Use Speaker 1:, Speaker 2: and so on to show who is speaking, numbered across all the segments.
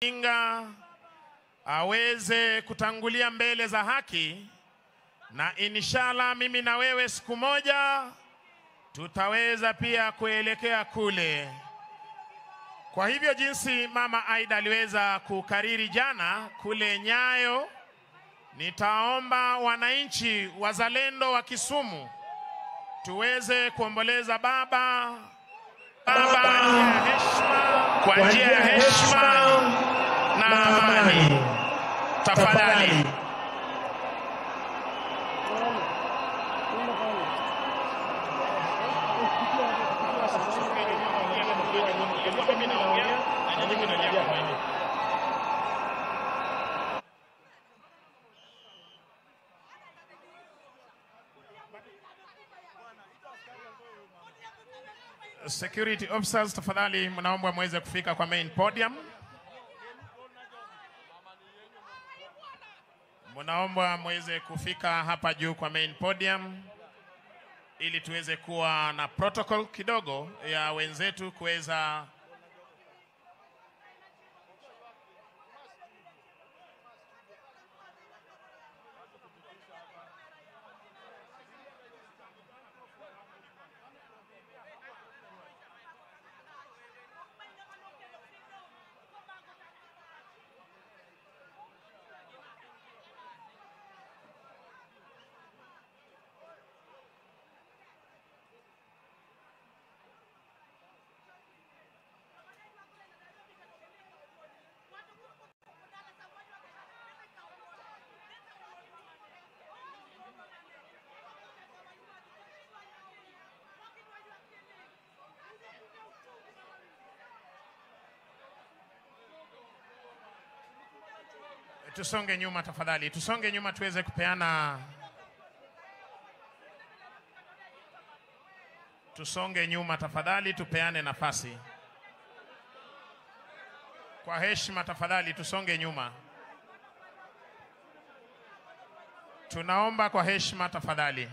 Speaker 1: Odinga aweze kutangulia mbele za haki, na inshallah mimi na wewe siku moja tutaweza pia kuelekea kule. Kwa hivyo jinsi Mama Aida aliweza kukariri jana kule Nyayo, nitaomba wananchi wazalendo wa Kisumu tuweze kuomboleza baba kwa njia ya heshima na amani. Tafadhali. Security officers, tafadhali mnaomba muweze kufika kwa main podium. Mnaomba muweze kufika hapa juu kwa main podium ili tuweze kuwa na protocol kidogo ya wenzetu kuweza tusonge nyuma tafadhali. Tusonge nyuma tuweze kupeana. Tusonge nyuma tafadhali, tupeane nafasi. Kwa heshima tafadhali tusonge nyuma. Tunaomba kwa heshima tafadhali.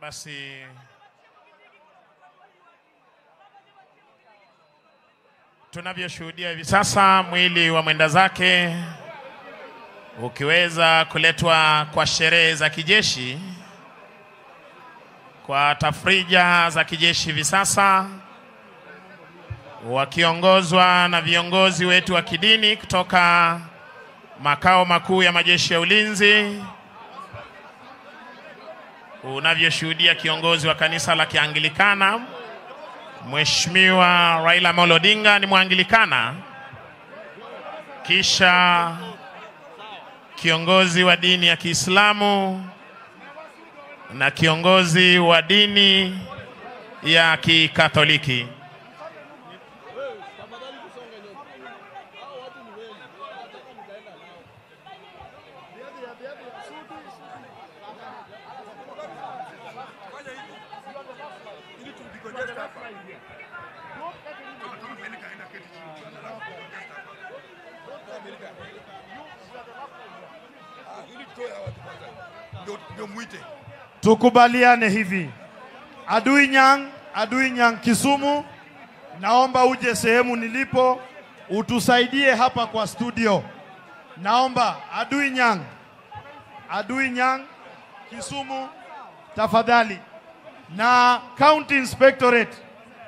Speaker 1: Basi tunavyoshuhudia hivi sasa mwili wa mwenda zake ukiweza kuletwa kwa sherehe za kijeshi, kwa tafrija za kijeshi hivi sasa, wakiongozwa na viongozi wetu wa kidini kutoka makao makuu ya majeshi ya ulinzi. Unavyoshuhudia kiongozi wa kanisa la Kianglikana Mheshimiwa Raila Amolo Odinga ni Mwanglikana, kisha kiongozi wa dini ya Kiislamu na kiongozi wa dini ya Kikatoliki.
Speaker 2: Tukubaliane hivi. Adui Nyang Kisumu, naomba uje sehemu nilipo utusaidie hapa kwa studio. Naomba Adui Nyang Kisumu tafadhali. Na County Inspectorate,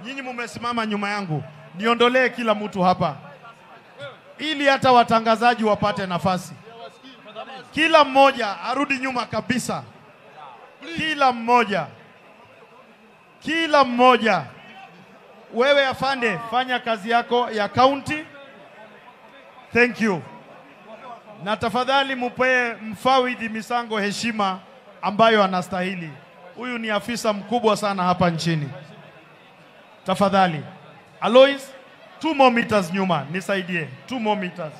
Speaker 2: nyinyi mumesimama nyuma yangu, niondolee kila mtu hapa ili hata watangazaji wapate nafasi. Kila mmoja arudi nyuma kabisa. Kila mmoja. Wewe afande, fanya kazi yako ya county. Thank you. Na tafadhali mupee mfawidhi Misango heshima ambayo anastahili. Huyu ni afisa mkubwa sana hapa nchini. Tafadhali. Alois, 2 more meters nyuma, nisaidie. 2 more meters.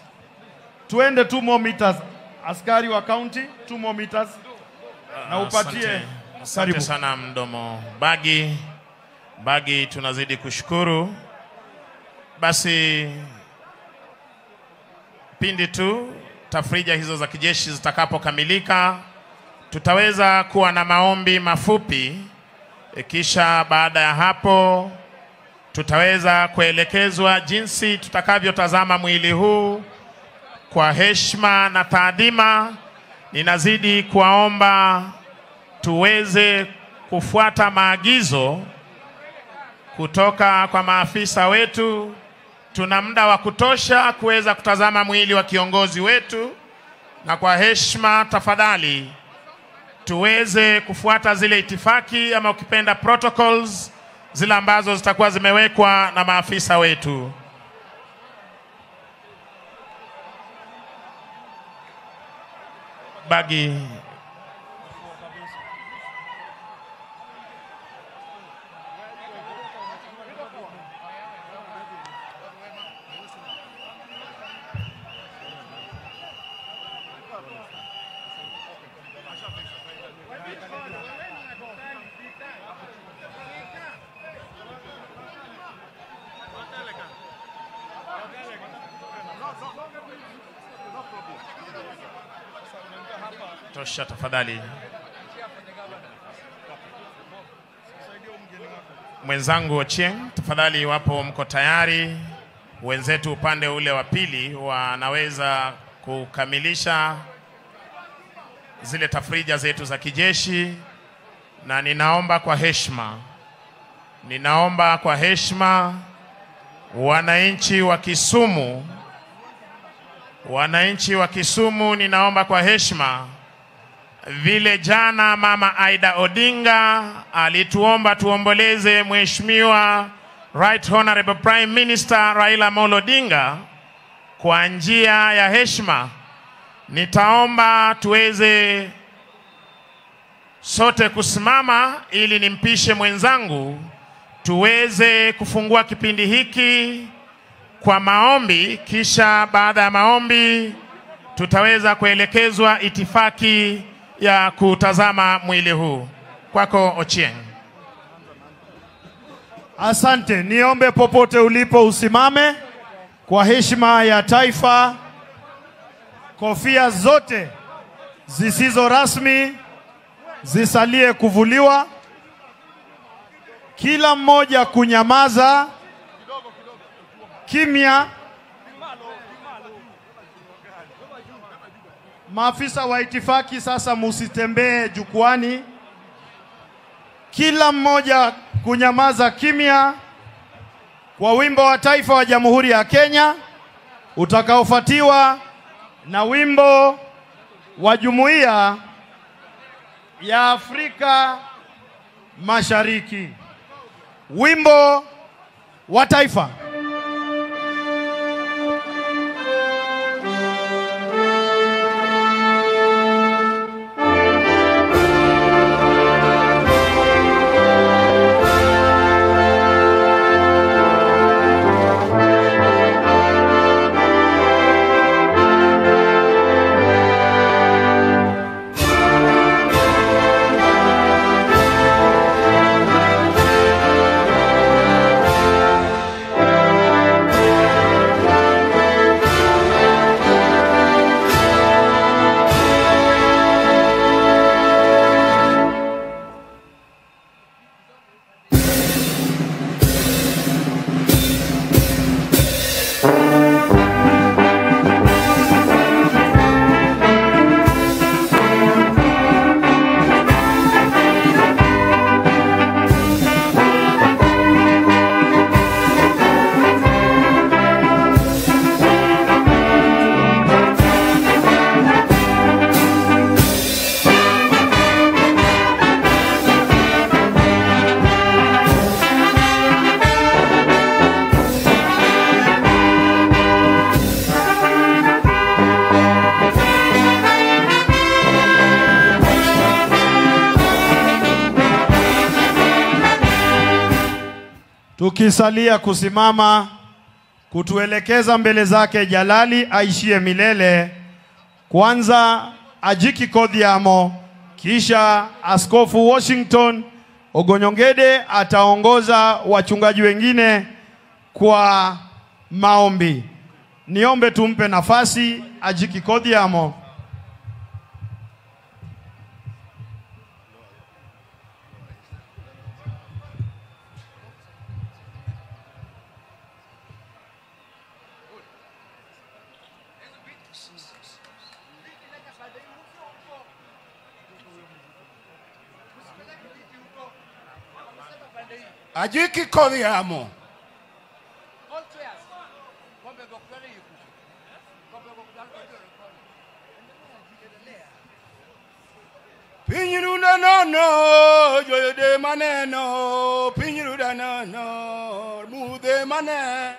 Speaker 2: Tuende 2 more meters. Askari wa county, 2 more meters. Na upatie.
Speaker 1: Asante sana mdomo. Bagi tunazidi kushukuru. basi pindi tu tafrija hizo za kijeshi zitakapokamilika, tutaweza kuwa na maombi mafupi. Kisha baada ya hapo tutaweza kuelekezwa jinsi tutakavyotazama mwili huu kwa heshima na taadhima. Ninazidi kuwaomba tuweze kufuata maagizo kutoka kwa maafisa wetu. Tuna muda wa kutosha kuweza kutazama mwili wa kiongozi wetu, na kwa heshima tafadhali tuweze kufuata zile itifaki ama ukipenda protocols zile ambazo zitakuwa zimewekwa na maafisa wetu. Bagi tosha tafadhali. Mwenzangu Ochieng, tafadhali wapo mko tayari, wenzetu upande ule wa pili wanaweza kukamilisha zile tafrija zetu za kijeshi, na ninaomba kwa heshima wananchi wa Kisumu, ninaomba kwa heshima, vile jana Mama Aida Odinga alituomba tuomboleze Mheshimiwa Right Honorable Prime Minister Raila Amolo Odinga kwa njia ya heshima, nitaomba tuweze sote kusimama ili nimpishe mwenzangu tuweze kufungua kipindi hiki kwa maombi. Kisha baada ya maombi tutaweza kuelekezwa itifaki ya kutazama mwili huu. Kwako Ochieng.
Speaker 2: Asante. Niombe popote ulipo usimame kwa heshima ya taifa. Kofia zote zisizo rasmi zisalie kuvuliwa. Kila mmoja kunyamaza kimya. Maafisa wa itifaki sasa musitembee jukwani. Kila mmoja kunyamaza kimya kwa wimbo wa taifa wa Jamhuri ya Kenya utakaofuatiwa na wimbo wa Jumuiya ya Afrika Mashariki. Wimbo wa taifa. Tukisalia kusimama kutuelekeza mbele zake Jalali aishie milele, kwanza Ajiki Kodhiamo, kisha Askofu Washington Ogonyongede ataongoza wachungaji wengine kwa maombi. Niombe tumpe nafasi ajikikodiamo.
Speaker 3: Ajikikodiamo. Pinyiruda no, joyo de maneno, pinyiruda no, mude mane.